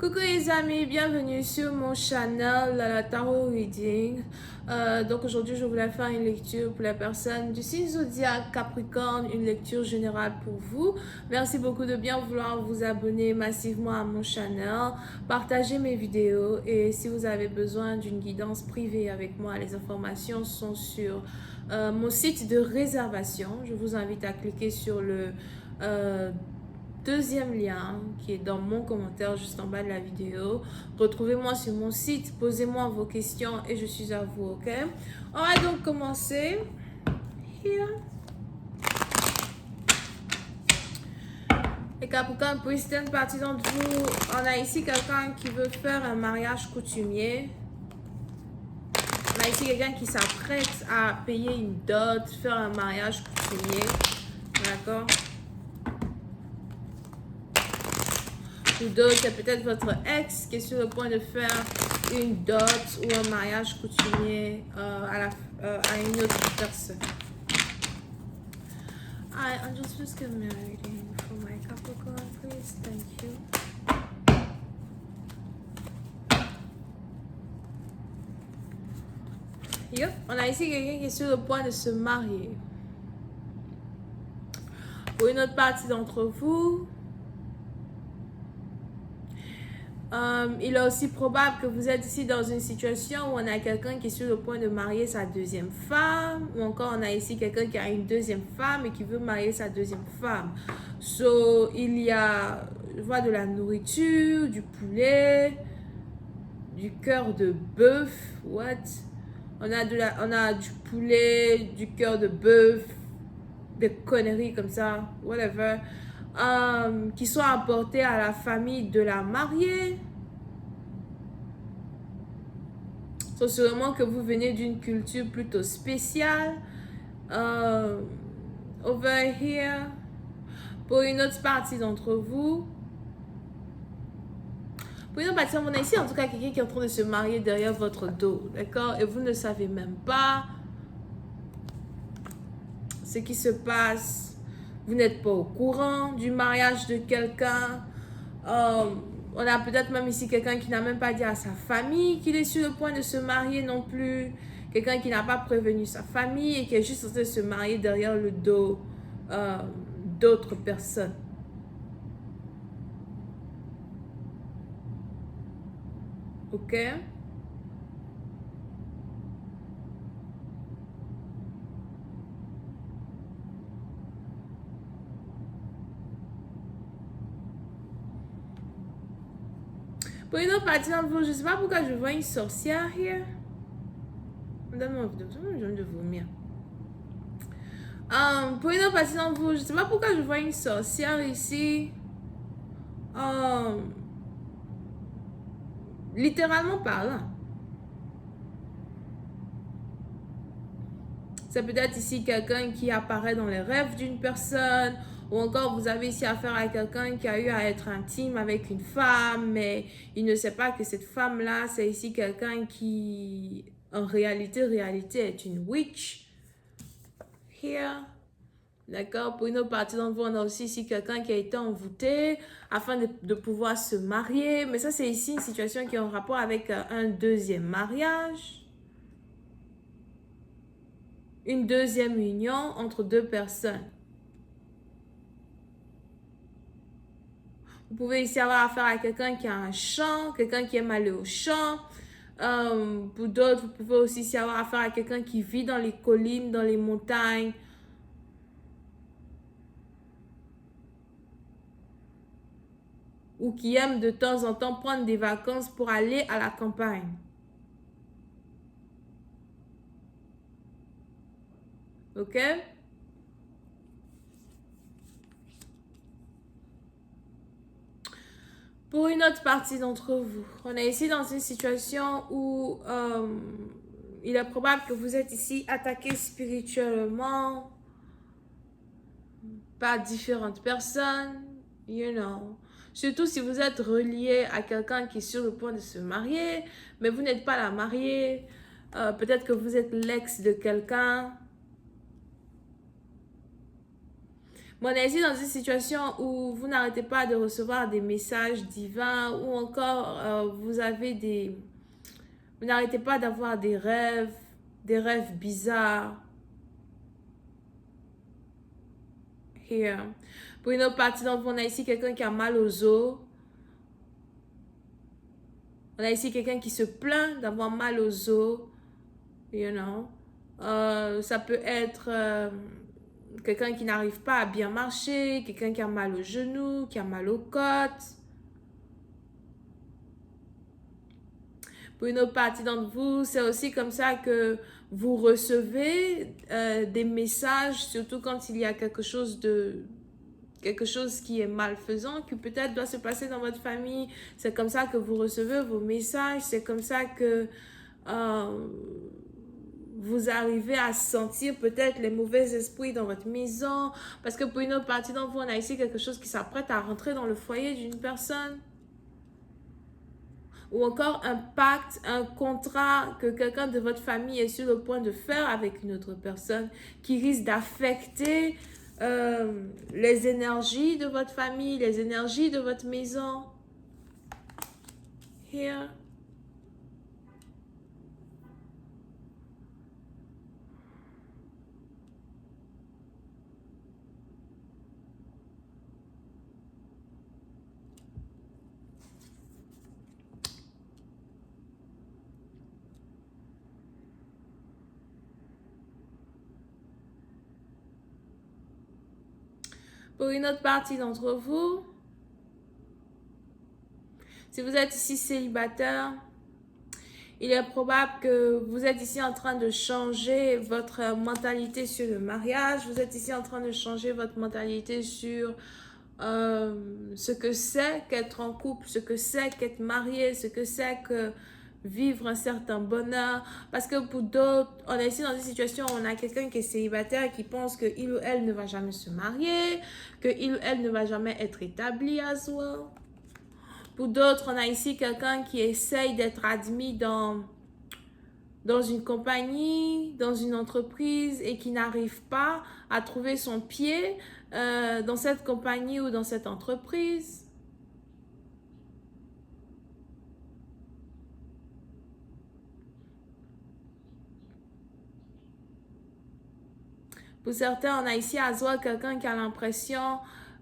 Coucou les amis, bienvenue sur mon channel la Tarot Reading. Donc aujourd'hui je voulais faire une lecture pour les personnes du signe zodiaque Capricorne, une lecture générale pour vous. Merci beaucoup de bien vouloir vous abonner massivement à mon channel, partager mes vidéos et si vous avez besoin d'une guidance privée avec moi, les informations sont sur mon site de réservation. Je vous invite à cliquer sur le deuxième lien qui est dans mon commentaire juste en bas de la vidéo. Retrouvez-moi sur mon site, posez-moi vos questions et je suis à vous, ok? On va donc commencer. Here. Les Capricornes, pour certaines parties d'entre vous, on a ici quelqu'un qui veut faire un mariage coutumier. On a ici quelqu'un qui s'apprête à payer une dot, faire un mariage coutumier. D'accord? Ou d'autres, c'est peut-être votre ex qui est sur le point de faire une dot ou un mariage coutumier à une autre personne. Hi, Angels, please give me a reading for my Capricorn, please. Thank you. Yep, on a ici quelqu'un qui est sur le point de se marier. Pour une autre partie d'entre vous, il est aussi probable que vous êtes ici dans une situation où on a quelqu'un qui est sur le point de marier sa deuxième femme, ou encore on a ici quelqu'un qui a une deuxième femme et qui veut marier sa deuxième femme. So, il y a, je vois de la nourriture, du poulet, du cœur de bœuf, what? On a du poulet, du cœur de bœuf, des conneries comme ça, whatever. Qui sont apportés à la famille de la mariée. C'est sûrement que vous venez d'une culture plutôt spéciale. Over here. Pour une autre partie d'entre vous. Pour une autre partie, on a ici en tout cas quelqu'un qui est en train de se marier derrière votre dos. D'accord? Et vous ne savez même pas ce qui se passe. Vous n'êtes pas au courant du mariage de quelqu'un. On a peut-être même ici quelqu'un qui n'a même pas dit à sa famille qu'il est sur le point de se marier non plus. Quelqu'un qui n'a pas prévenu sa famille et qui est juste en train de se marier derrière le dos d'autres personnes. Ok? Pour une autre partie d'entre vous, je ne sais pas pourquoi je vois une sorcière here. Donne-moi envie de vomir. Pour une autre partie d'entre vous, je ne sais pas pourquoi je vois une sorcière ici. Littéralement parlant. C'est peut-être ici quelqu'un qui apparaît dans les rêves d'une personne. Ou encore, vous avez ici affaire à quelqu'un qui a eu à être intime avec une femme, mais il ne sait pas que cette femme-là, c'est ici quelqu'un qui, en réalité, est une witch. Here. D'accord? Pour une autre partie d'entre vous, on a aussi ici quelqu'un qui a été envoûté afin de pouvoir se marier. Mais ça, c'est ici une situation qui est en rapport avec un deuxième mariage. Une deuxième union entre deux personnes. Vous pouvez ici avoir affaire à quelqu'un qui a un champ, quelqu'un qui aime aller au champ. Pour d'autres, vous pouvez aussi ici avoir affaire à quelqu'un qui vit dans les collines, dans les montagnes. Ou qui aime de temps en temps prendre des vacances pour aller à la campagne. Ok? Pour une autre partie d'entre vous, on est ici dans une situation où il est probable que vous êtes ici attaqué spirituellement par différentes personnes, you know. Surtout si vous êtes relié à quelqu'un qui est sur le point de se marier, mais vous n'êtes pas la mariée. Peut-être que vous êtes l'ex de quelqu'un. On est ici dans une situation où vous n'arrêtez pas de recevoir des messages divins ou encore vous n'arrêtez pas d'avoir des rêves bizarres. Here. Pour une autre partie d'entre vous, on a ici quelqu'un qui a mal aux os. On a ici quelqu'un qui se plaint d'avoir mal aux os. You know. Ça peut être quelqu'un qui n'arrive pas à bien marcher, quelqu'un qui a mal aux genoux, qui a mal aux côtes. Pour une autre partie d'entre vous, c'est aussi comme ça que vous recevez des messages, surtout quand il y a quelque chose qui est malfaisant, qui peut-être doit se passer dans votre famille. C'est comme ça que vous recevez vos messages, c'est comme ça que vous arrivez à sentir peut-être les mauvais esprits dans votre maison. Parce que pour une autre partie d'entre vous, on a ici quelque chose qui s'apprête à rentrer dans le foyer d'une personne. Ou encore un pacte, un contrat que quelqu'un de votre famille est sur le point de faire avec une autre personne qui risque d'affecter les énergies de votre famille, les énergies de votre maison. Here. Pour une autre partie d'entre vous, si vous êtes ici célibataire, il est probable que vous êtes ici en train de changer votre mentalité sur le mariage. Vous êtes ici en train de changer votre mentalité sur ce que c'est qu'être en couple, ce que c'est qu'être marié, ce que c'est que vivre un certain bonheur. Parce que pour d'autres, on est ici dans une situation où on a quelqu'un qui est célibataire qui pense qu'il ou elle ne va jamais se marier, qu'il ou elle ne va jamais être établi as well. Pour d'autres, on a ici quelqu'un qui essaye d'être admis dans une compagnie, dans une entreprise et qui n'arrive pas à trouver son pied dans cette compagnie ou dans cette entreprise. Pour certains, on a ici à Zoa quelqu'un qui a l'impression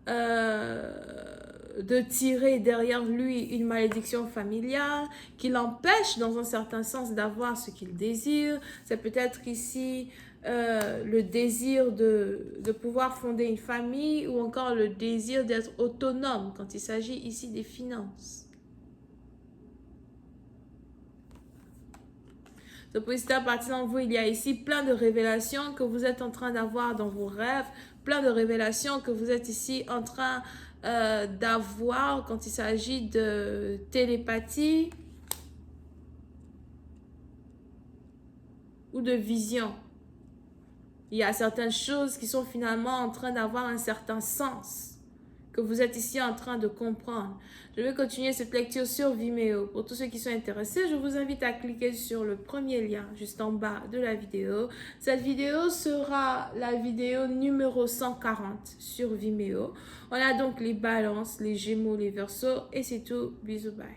de tirer derrière lui une malédiction familiale qui l'empêche dans un certain sens d'avoir ce qu'il désire. C'est peut-être ici le désir de pouvoir fonder une famille ou encore le désir d'être autonome quand il s'agit ici des finances. Donc, pour cette partie d'entre vous, il y a ici plein de révélations que vous êtes en train d'avoir dans vos rêves, plein de révélations que vous êtes ici en train d'avoir quand il s'agit de télépathie ou de vision. Il y a certaines choses qui sont finalement en train d'avoir un certain sens que vous êtes ici en train de comprendre. Je vais continuer cette lecture sur Vimeo. Pour tous ceux qui sont intéressés, je vous invite à cliquer sur le premier lien juste en bas de la vidéo. Cette vidéo sera la vidéo numéro 140 sur Vimeo. On a donc les balances, les gémeaux, les verseaux et c'est tout. Bisous, bye.